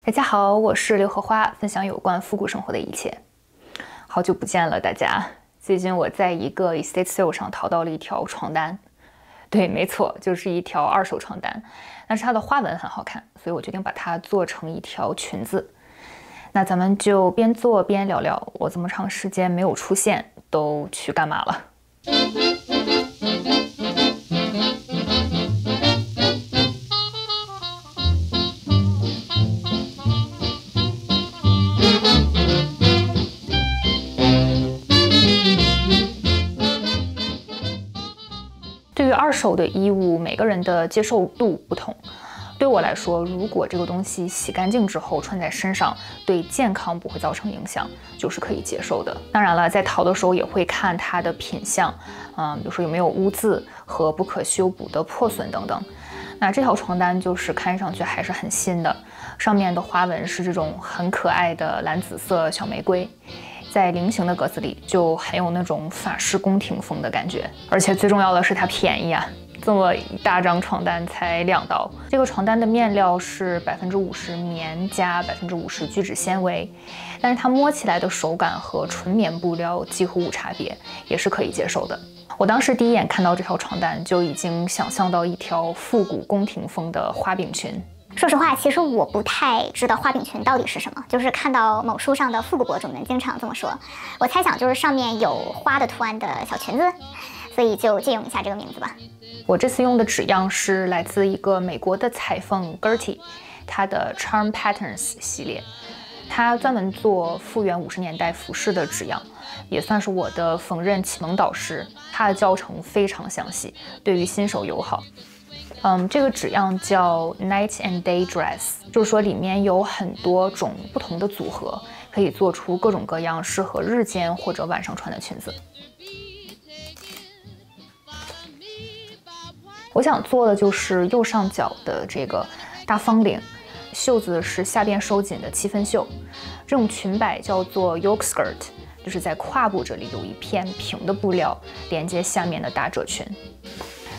大家好，我是刘荷花，分享有关复古生活的一切。好久不见了，大家。最近我在一个 estate sale 上淘到了一条床单，对，没错，就是一条二手床单。但是它的花纹很好看，所以我决定把它做成一条裙子。那咱们就边做边聊聊，我这么长时间没有出现，都去干嘛了？对于二手的衣物，每个人的接受度不同。对我来说，如果这个东西洗干净之后穿在身上，对健康不会造成影响，就是可以接受的。当然了，在淘的时候也会看它的品相，比如说有没有污渍和不可修补的破损等等。那这条床单就是看上去还是很新的，上面的花纹是这种很可爱的蓝紫色小玫瑰。在菱形的格子里，就很有那种法式宫廷风的感觉，而且最重要的是它便宜啊！这么一大张床单才2刀。这个床单的面料是50%棉加50%聚酯纤维，但是它摸起来的手感和纯棉布料几乎无差别，也是可以接受的。我当时第一眼看到这条床单，就已经想象到一条复古宫廷风的花柄裙。说实话，其实我不太知道花柄裙到底是什么，就是看到某书上的复古博主们经常这么说，我猜想就是上面有花的图案的小裙子，所以就借用一下这个名字吧。我这次用的纸样是来自一个美国的裁缝 Gertie， 它的 Charm Patterns 系列，它专门做复原50年代服饰的纸样，也算是我的缝纫启蒙导师。它的教程非常详细，对于新手友好。这个纸样叫 Night and Day Dress， 就是说里面有很多种不同的组合，可以做出各种各样适合日间或者晚上穿的裙子。我想做的就是右上角的这个大方领，袖子是下边收紧的7分袖，这种裙摆叫做 yoke skirt， 就是在胯部这里有一片平的布料连接下面的大褶裙。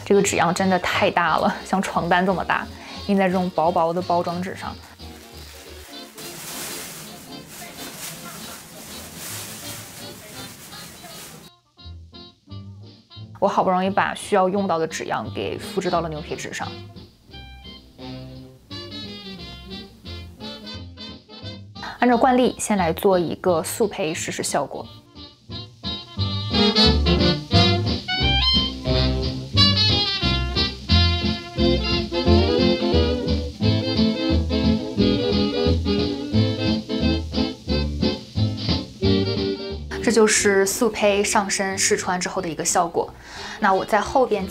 这个纸样真的太大了，像床单这么大，印在这种薄薄的包装纸上。我好不容易把需要用到的纸样给复制到了牛皮纸上。按照惯例，先来做一个速配试试效果。这就是速配上身试穿之后的一个效果。那我在后边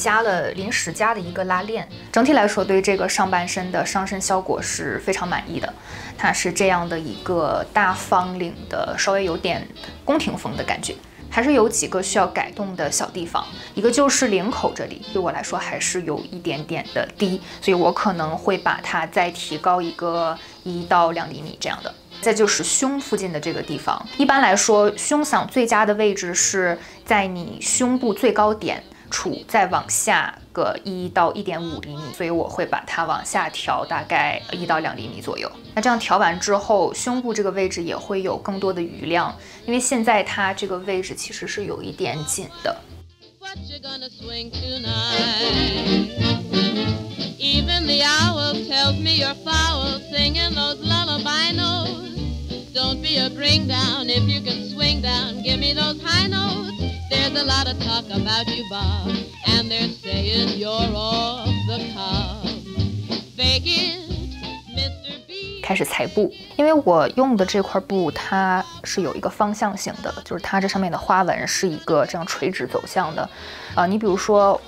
临时加了一个拉链，整体来说对这个上半身的上身效果是非常满意的。它是这样的一个大方领的，稍微有点宫廷风的感觉，还是有几个需要改动的小地方。一个就是领口这里，对我来说还是有一点点的低，所以我可能会把它再提高一个1到2厘米这样的。再就是胸附近的这个地方，一般来说，胸嗓最佳的位置是在你胸部最高点处，再往下个1到1.5厘米，所以我会把它往下调大概1到2厘米左右。那这样调完之后，胸部这个位置也会有更多的余量，因为现在它这个位置其实是有一点紧的。Even the owl tells me you're foul, singing those lullaby notes. Don't be a bring down if you can swing down. Give me those high notes. There's a lot of talk about you, Bob, and they're saying you're off the cuff. Fake it, Mr. B. 开始裁布，因为我用的这块布它是有一个方向性的，就是它这上面的花纹是一个这样垂直走向的。你比如说。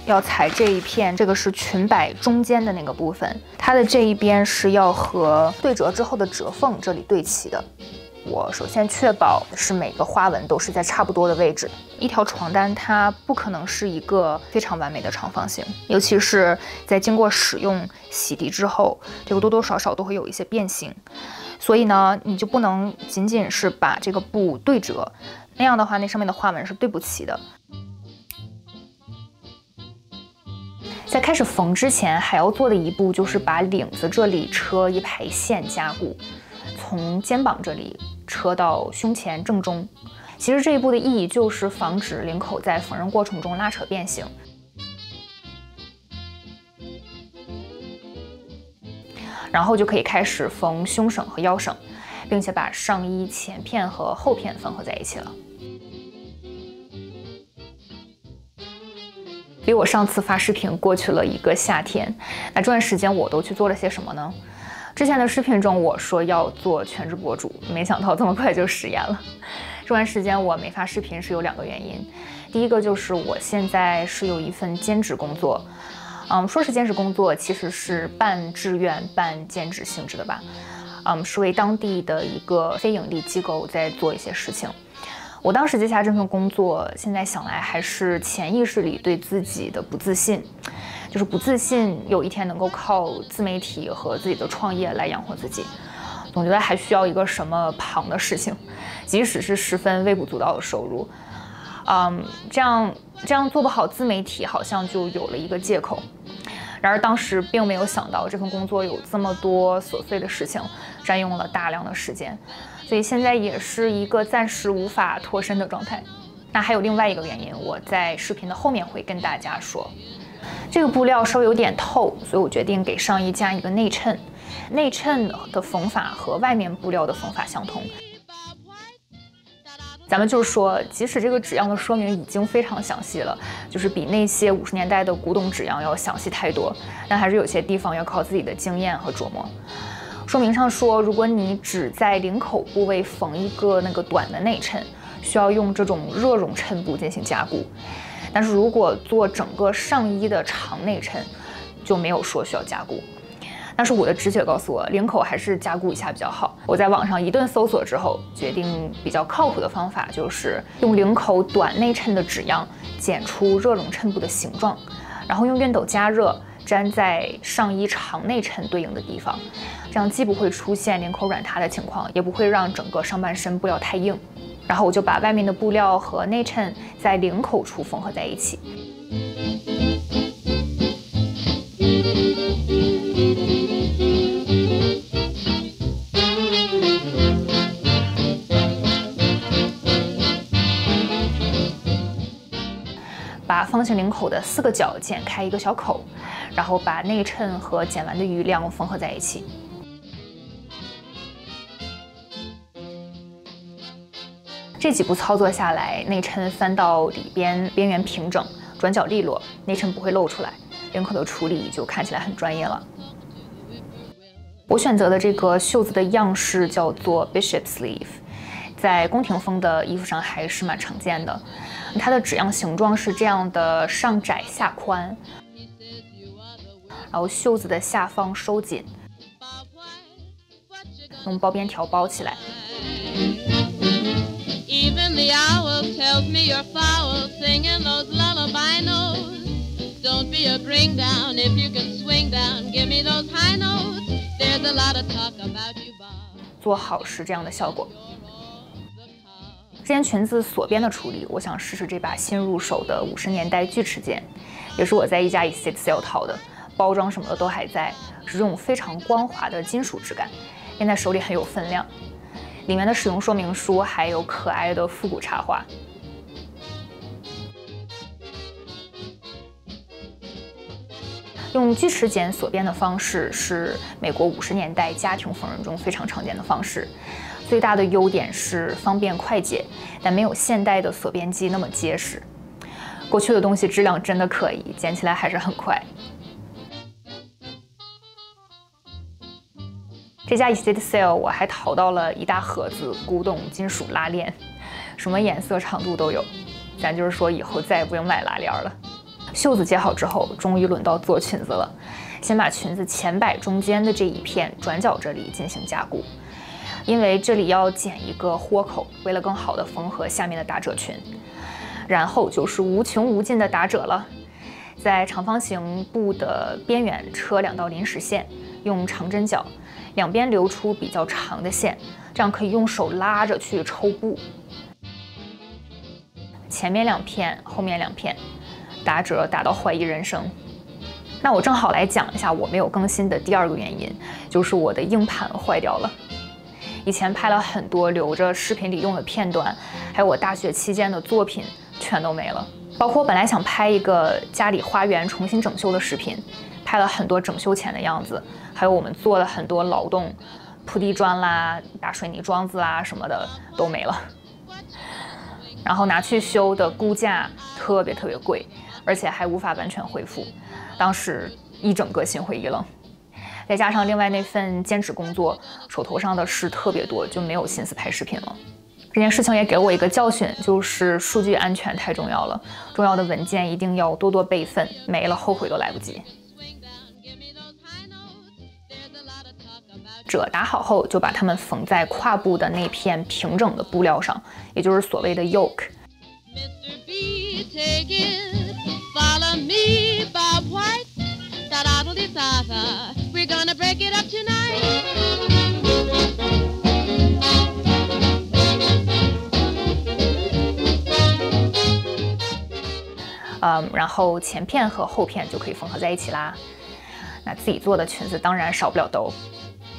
要裁这一片，这个是裙摆中间的那个部分，它的这一边是要和对折之后的折缝这里对齐的。我首先确保是每个花纹都是在差不多的位置。一条床单它不可能是一个非常完美的长方形，尤其是在经过使用洗涤之后，这个多多少少都会有一些变形。所以呢，你就不能仅仅是把这个布对折，那样的话，那上面的花纹是对不齐的。在开始缝之前，还要做的一步就是把领子这里车一排线加固，从肩膀这里车到胸前正中。其实这一步的意义就是防止领口在缝纫过程中拉扯变形。然后就可以开始缝胸省和腰省，并且把上衣前片和后片缝合在一起了。离我上次发视频过去了1个夏天，那这段时间我都去做了些什么呢？之前的视频中我说要做全职博主，没想到这么快就实验了。这段时间我没发视频是有2个原因，第一个就是我现在是有一份兼职工作。说是兼职工作，其实是半志愿半兼职性质的吧。是为当地的一个非盈利机构在做一些事情。我当时接下这份工作，现在想来还是潜意识里对自己的不自信，就是不自信有一天能够靠自媒体和自己的创业来养活自己。总觉得还需要一个什么旁的事情，即使是十分微不足道的收入。这样做不好自媒体，好像就有了一个借口。然而当时并没有想到这份工作有这么多琐碎的事情，占用了大量的时间，所以现在也是一个暂时无法脱身的状态。那还有另外一个原因，我在视频的后面会跟大家说。这个布料稍微有点透，所以我决定给上衣加一个内衬。内衬的缝法和外面布料的缝法相同。咱们就是说，即使这个纸样的说明已经非常详细了，就是比那些50年代的古董纸样要详细太多，但还是有些地方要靠自己的经验和琢磨。说明上说，如果你只在领口部位缝一个那个短的内衬，需要用这种热熔衬布进行加固。但是如果做整个上衣的长内衬，就没有说需要加固。但是我的直觉告诉我，领口还是加固一下比较好。我在网上一顿搜索之后，决定比较靠谱的方法就是用领口短内衬的纸样剪出热熔衬布的形状，然后用熨斗加热，粘在上衣长内衬对应的地方，这样既不会出现领口软塌的情况，也不会让整个上半身布料太硬。然后我就把外面的布料和内衬在领口处缝合在一起。把方形领口的4个角剪开一个小口，然后把内衬和剪完的余量缝合在一起。这几步操作下来，内衬翻到里边，边缘平整，转角利落，内衬不会露出来，领口的处理就看起来很专业了。我选择的这个袖子的样式叫做 Bishop Sleeve， 在宫廷风的衣服上还是蛮常见的。它的纸样形状是这样的，上窄下宽，然后袖子的下方收紧，用包边条包起来。Even the owl tells me you're foul, singing those lullaby notes. Don't be a bring down if you can swing down. Give me those high notes. There's a lot of talk about you, Bob. 做好是这样的效果。这件裙子锁边的处理，我想试试这把新入手的50年代锯齿剪，也是我在一家 estate sale 淘的，包装什么的都还在，是这种非常光滑的金属质感，捏在手里很有分量。里面的使用说明书还有可爱的复古插画。用锯齿剪锁边的方式是美国50年代家庭缝纫中非常常见的方式。最大的优点是方便快捷，但没有现代的锁边机那么结实。过去的东西质量真的可以，剪起来还是很快。这家 estate sale 我还淘到了一大盒子古董金属拉链，什么颜色长度都有，咱就是说以后再也不用买拉链了。袖子接好之后，终于轮到做裙子了。先把裙子前摆中间的这一片转角这里进行加固，因为这里要剪一个豁口，为了更好的缝合下面的打褶裙。然后就是无穷无尽的打褶了，在长方形布的边缘车2道临时线，用长针脚，两边留出比较长的线，这样可以用手拉着去抽布。前面2片，后面2片，打褶打到怀疑人生。那我正好来讲一下我没有更新的第2个原因，就是我的硬盘坏掉了。以前拍了很多留着视频里用的片段，还有我大学期间的作品全都没了。包括本来想拍一个家里花园重新整修的视频，拍了很多整修前的样子，还有我们做了很多劳动，铺地砖啦、打水泥桩子啦什么的都没了。然后拿去修的估价特别贵，而且还无法完全恢复，当时一整个心灰意冷。再加上另外那份兼职工作，手头上的事特别多，就没有心思拍视频了。这件事情也给了我一个教训，就是数据安全太重要了，重要的文件一定要多多备份，没了后悔都来不及。褶打好后，就把它们缝在胯部的那片平整的布料上，也就是所谓的 yoke。然后前片和后片就可以缝合在一起啦。那自己做的裙子当然少不了兜。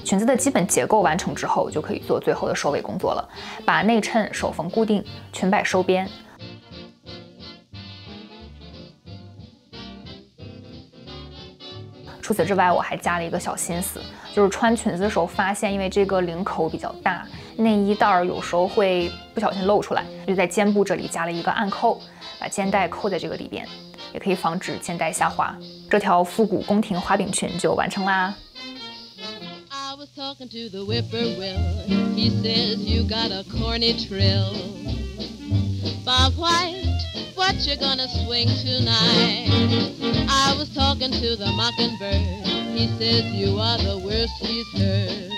裙子的基本结构完成之后，就可以做最后的收尾工作了，把内衬手缝固定，裙摆收边。除此之外，我还加了一个小心思，就是穿裙子的时候发现，因为这个领口比较大，内衣带有时候会不小心露出来，就在肩部这里加了一个暗扣，把肩带扣在这个里边，也可以防止肩带下滑。这条复古宫廷花饼裙就完成啦。Talking to the whippoorwill, he says you got a corny trill. Bob White, what you gonna swing tonight? I was talking to the mockingbird, he says you are the worst he's heard.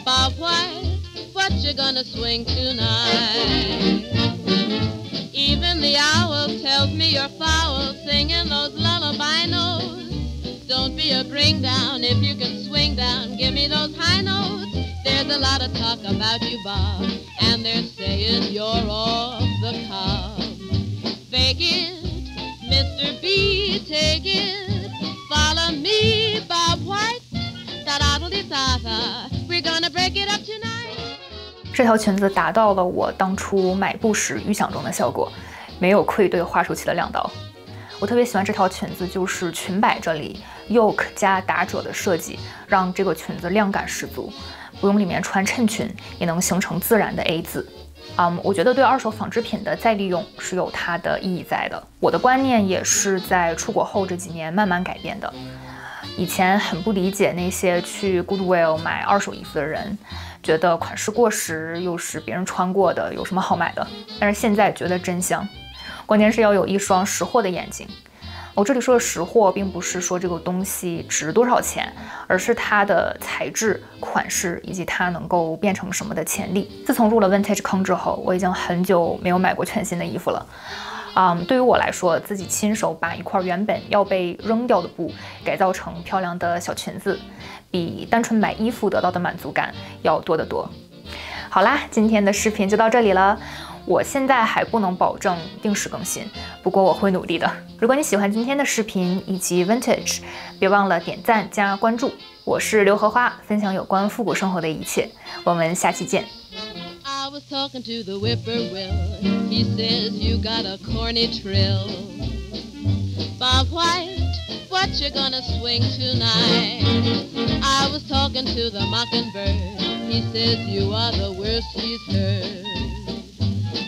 Bob White, what you gonna swing tonight? Even the owl tells me you're foul, singing those lullaby notes.Don't be a bring down if you can swing down. Give me those high notes. There's a lot of talk about you, Bob, and they're saying you're off the cob. Fake it, Mr. B, take it. Follow me, Bob White. Da-da-da-da-da. We're gonna break it up tonight. 这条裙子达到了我当初买布时预想中的效果，没有愧对画出去的2刀。我特别喜欢这条裙子，就是裙摆这里 yoke 加打褶的设计，让这个裙子量感十足，不用里面穿衬裙也能形成自然的 A 字。我觉得对二手纺织品的再利用是有它的意义在的。我的观念也是在出国后这几年慢慢改变的。以前很不理解那些去 Goodwill 买二手衣服的人，觉得款式过时又是别人穿过的，有什么好买的？但是现在觉得真香。关键是要有一双识货的眼睛。我这里说的识货，并不是说这个东西值多少钱，而是它的材质、款式以及它能够变成什么的潜力。自从入了 vintage 坑之后，我已经很久没有买过全新的衣服了。对于我来说，自己亲手把一块原本要被扔掉的布改造成漂亮的小裙子，比单纯买衣服得到的满足感要多得多。好啦，今天的视频就到这里了。我现在还不能保证定时更新，不过我会努力的。如果你喜欢今天的视频以及 Vintage， 别忘了点赞加关注。我是刘荷花，分享有关复古生活的一切。我们下期见。I was talking to the whippoorwill, he says you got a corny trill. Bob White, what you gonna swing tonight? I was talking to the mockingbird, he says you are the worst he's heard.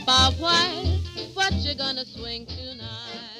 Bob White, what you gonna swing tonight?